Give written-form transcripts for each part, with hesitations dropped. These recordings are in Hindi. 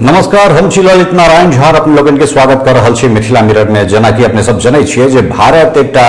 नमस्कार, हम छी ललित नारायण झा अपने लोगन के स्वागत कर रहल छी मिथिला मिरर में। जना कि अपने सब जनै छियै जे भारत एकटा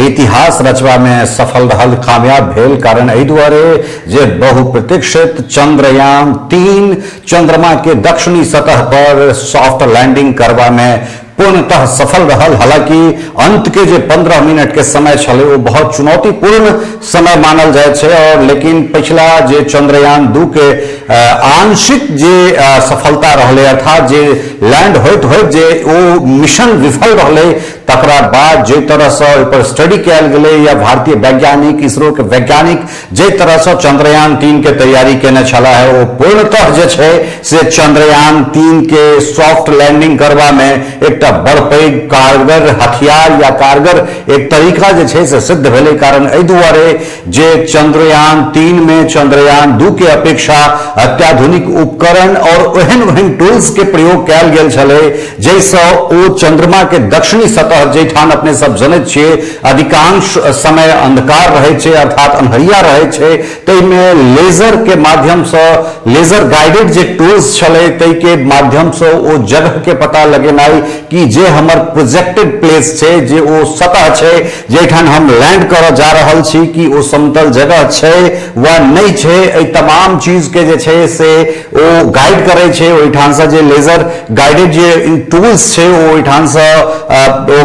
इतिहास रचबा में सफल रहल, कामयाब भेल। कारण एहि दुआरे जे बहुप्रतीक्षित चंद्रयान-3 चंद्रमा के दक्षिणी सतह पर सॉफ्ट लैंडिंग करवा में पूर्णतः सफल रहल। हालांकि अंत के जो 15 मिनट के समय छले वो बहुत चुनौतीपूर्ण समय मानल जाए छे। और लेकिन पिछला जे चंद्रयान-2 के आंशिक जे सफलता रहले, अर्थात जे लैंड होइत होइत जे वो मिशन विफल रहले, तकरा बाद जे तरह से ऊपर स्टडी कैल गेले या भारतीय वैज्ञानिक, इसरो के वैज्ञानिक जे तरह से चंद्रयान-3 के तैयारी केने छला है, वो पूर्णतः जे छे से चंद्रयान-3 के सॉफ्ट लैंडिंग करवा में एक बड़ पैघ कारगर हथियार या कारगर एक तरीका जे छे से सिद्ध भेले। कारण एहि दुआरे जे चंद्रयान-3 में चंद्रयान-2 के अपेक्षा अत्याधुनिक उपकरण और ओहन टूल्स के प्रयोग कैल गेल छले, जैसे ओ चंद्रमा के दक्षिणी सतह जेठान अपने सब जनैत छियै अधिकांश समय अंधकार रहे छे, अर्थात अन्हरिया रहे छे। तै में लेजर के माध्यम से, लेजर गाइडेड जे टूल्स छले तै के माध्यम से ओ जगह के पता लगेनाई कि जे हमर प्रोजेक्टेड प्लेस छे, जे ओ सतह छे जेठान हम लैंड कर जा रहल छी, कि ओ समतल जगह छे वा नहीं छे। एहि तमाम चीज के जे छे से ओ गाइड करे छे। ओहिठान से जे लेजर गाइडेड जे टूल्स छे ओहिठान से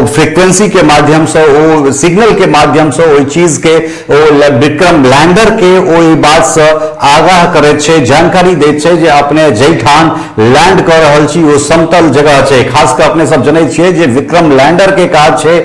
फ्रीक्वेंसी के माध्यम से, ओ सिग्नल के माध्यम से ओहि चीज के ओ विक्रम लैंडर के ओहि बात से आगाह करे छे, जानकारी दे छे जे अपने जेठान लैंड कर रहल छी वो समतल जगह छे। खास कर अपने सब जनै छियै जे विक्रम लैंडर के काज छे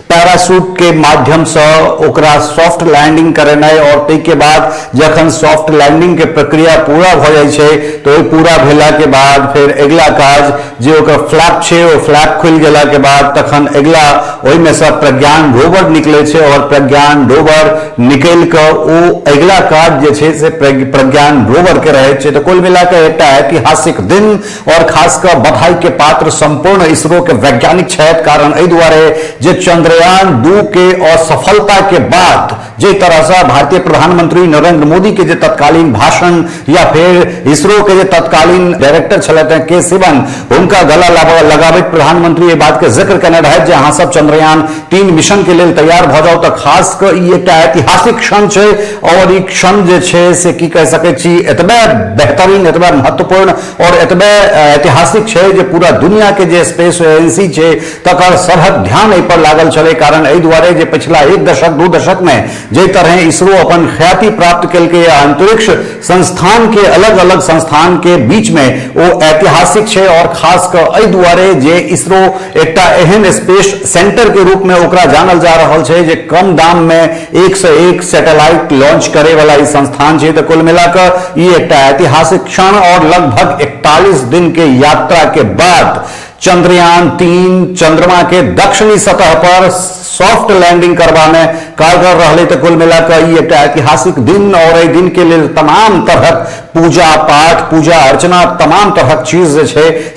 पैराशूट के माध्यम से ओकरा सॉफ्ट लैंडिंग करेनाई, और तै के बाद जखन सॉफ्ट लैंडिंग के प्रक्रिया पूरा भ जाय छे तो पूरा भेला के बाद फिर अगला काज जे ओकर फ्लैप छे, ओ फ्लैप खुल गेला के बाद तखन अगला ओहि में से प्रज्ञान रोवर निकले छे, और प्रज्ञान रोवर निकल के ओ अगला काज जे छे से प्रज्ञान रोवर के रहे छे। तो कुल मिला के एकटा ऐतिहासिक दिन और खास कर बधाई के पात्र संपूर्ण इसरो के वैज्ञानिक छथि। कारण एहि दुआरे जे चंद्रयान-2 के असफलता के बाद जे तरह से भारतीय प्रधानमंत्री नरेंद्र मोदी के जे तत्कालीन भाषण या फिर इसरो के जे तत्कालीन डायरेक्टर छलथि के सिवन, उनका गला लगाबैत प्रधानमंत्री ये बात के जिक्र केने रहथि जे अहाँ सब चंद्रयान-3 मिशन के लेल तैयार भ जाओ। तो खास कर ई एकटा ऐतिहासिक क्षण छे, और ई क्षण जे छे से की कह सकै छी एतबे बेहतरीन, एतबे महत्वपूर्ण और एतबे ऐतिहासिक छे जे पूरा दुनिया के जे स्पेस एजेंसी छे तकर सबहक ध्यान एहि पर लागल छले। कारण एहि दुआरे जे पिछला 1 दशक 2 दशक में जे तरह इसरो अपन ख्याति प्राप्त केलकै, अंतरिक्ष संस्थान के अलग अलग संस्थान के बीच में वो ऐतिहासिक छे। और खास कर एहि दुआरे जे इसरो एकटा एहन स्पेस सेंटर के रूप में ओकरा जानल जा रहल छे जे कम दाम में 1 से 1 सैटेलाइट लॉन्च करे वाला ई संस्थान छे। तो कुल मिलाकर ई एकटा ऐतिहासिक क्षण, और लगभग 41 दिन के यात्रा के बाद चंद्रयान-3 चंद्रमा के दक्षिणी सतह पर सॉफ्ट लैंडिंग करवा में कारगर रहले। तो कुल मिलाकर ये एक ऐतिहासिक दिन, और ये दिन के लिए तमाम तरह पूजा पाठ, पूजा अर्चना, तमाम तरह चीज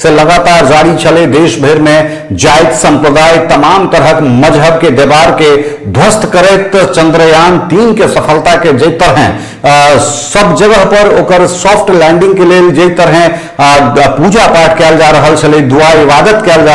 से लगातार जारी चले। देश भर में जाइत संप्रदाय तमाम तरह मजहब के दीवार के ध्वस्त करे, तो चंद्रयान-3 के सफलता के जे तरह सब जगह पर ओकर सॉफ्ट लैंडिंग के लिए जे तरह पूजा पाठ कैल जा रहल छले, दुआ इबादत कैल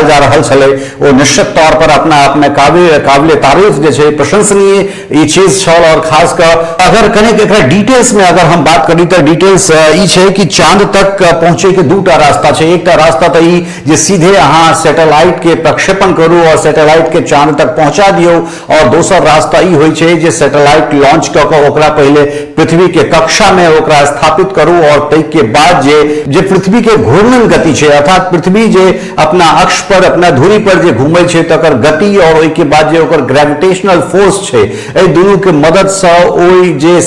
जा रहल छले, वो निश्चित तौर पर अपना आप में काबिल तारीफ जे छे, प्रशंसनीय ई चीज छल। और खास कर अगर कनेक एकरा डिटेल्स में अगर हम बात करी तो डिटेल्स ई छे कि चांद तक पहुंचे के 2टा रास्ता छे। एकटा रास्ता तो ई जे सीधे अहाँ सैटेलाइट के प्रक्षेपण करू और सैटेलाइट के चांद तक पहुंचा दियो, और दोसर रास्ता ई होय छे जे सैटेलाइट लॉन्च क के ओकरा पहले पृथ्वी के कक्षा में ओकरा स्थापित करू, और तै के बाद जे पृथ्वी के घूर्णन गति छे, अर्थात पृथ्वी जे अपना अक्ष पर, अपना धुरी पर जे घूमे छे तकर गति, और ओइ के बाद जे ओकर ग्रेविटेशनल फोर्स छे, ए दुनू के मदद से ओइ जे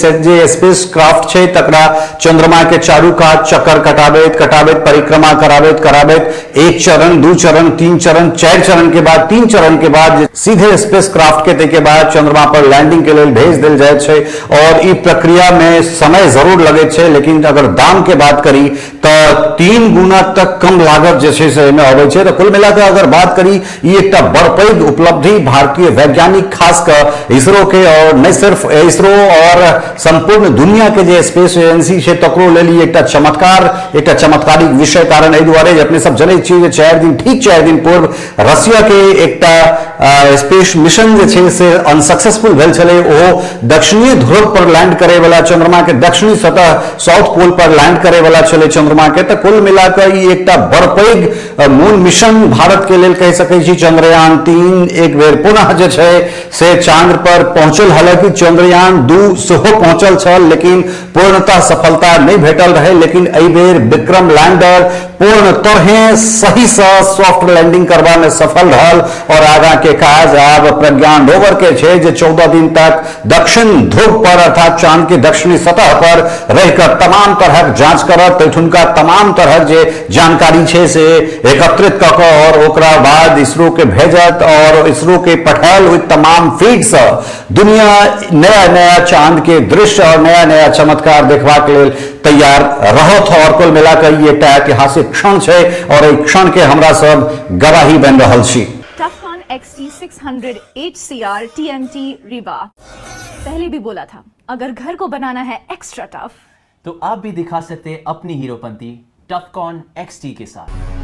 स्पेस क्राफ्ट छे तकरा चंद्रमा के चारू कात चक्कर कटाबैत परिक्रमा कराबैत 1 चरण 2 चरण 3 चरण 4 चरण के बाद 3 चरण के बाद सीधे स्पेस क्राफ्ट के तै के बाद चंद्रमा पर लैंडिंग के लिए भेज देल जाय छे। और ई प्रक्रिया में समय जरूर लगे छे, लेकिन अगर दाम के बात करी तो 3 गुना तक कम लागत जे छे से एहिमे अबै छै। तो कुल मिलाकर अगर बात करी ई एकटा बड़ पैघ उपलब्धि भारतीय वैज्ञानिक खास कर इसरो के, और नहीं सिर्फ इसरो और संपूर्ण दुनिया के जे स्पेस एजेंसी छै तकरो लेल ई एकटा चमत्कारिक विषय। कारण एहि दुआरे जे अपने सब जनै छियै जे ठीक 4 दिन पूर्व रसिया के एकटा स्पेस मिशन जे छै से अनसक्सेसफुल भेल छलै। ओ दक्षिणी ध्रुव पर लैंड करे वाला, चंद्रमा के दक्षिणी सतह साउथ पोल पर लैंड करे वाला छलै चंद्रमा के। तो कुल मिलाकर ई एकटा बड़ पैघ मून मिशन भारत के लेल कहि सकै छी। चंद्रयान 3 एक बेर पुनः जे छै से चांद पर पहुंचल, हालांकि चंद्रयान 2 सेहो पहुंचल छल लेकिन पूर्णतः सफलता नहीं भेटल रहे। लेकिन एहि बेर विक्रम लैंडर पूर्ण तरह सही से सॉफ्ट लैंडिंग करवा में सफल रहल, और आगा के काज आब प्रज्ञान रोवर के छै जे 14 दिन तक दक्षिण ध्रुव पर अर्थात चांद के दक्षिणी सतह पर रहकर तमाम तरह जांच करत, तैठुनका तमाम तरह जे जानकारी छै से एकत्रित क के और ओकरा बाद इसरो के भेजत, और इसरो के पठायल हुई तमाम फीड से दुनिया नया नया चांद के दृश्य और नया नया चमत्कार देखबा के लेल तैयार रहत। और कुल मिलाकर ये एकटा ऐतिहासिक क्षण छै, और एहि क्षण के हमरा सब गवाही बन रहल छी। टफकॉन XT600 HCR TMT रीवा। पहले भी बोला था, अगर घर को बनाना है एक्स्ट्रा टफ तो आप भी दिखा सकते अपनी हीरोपंती टफकॉन XT के साथ।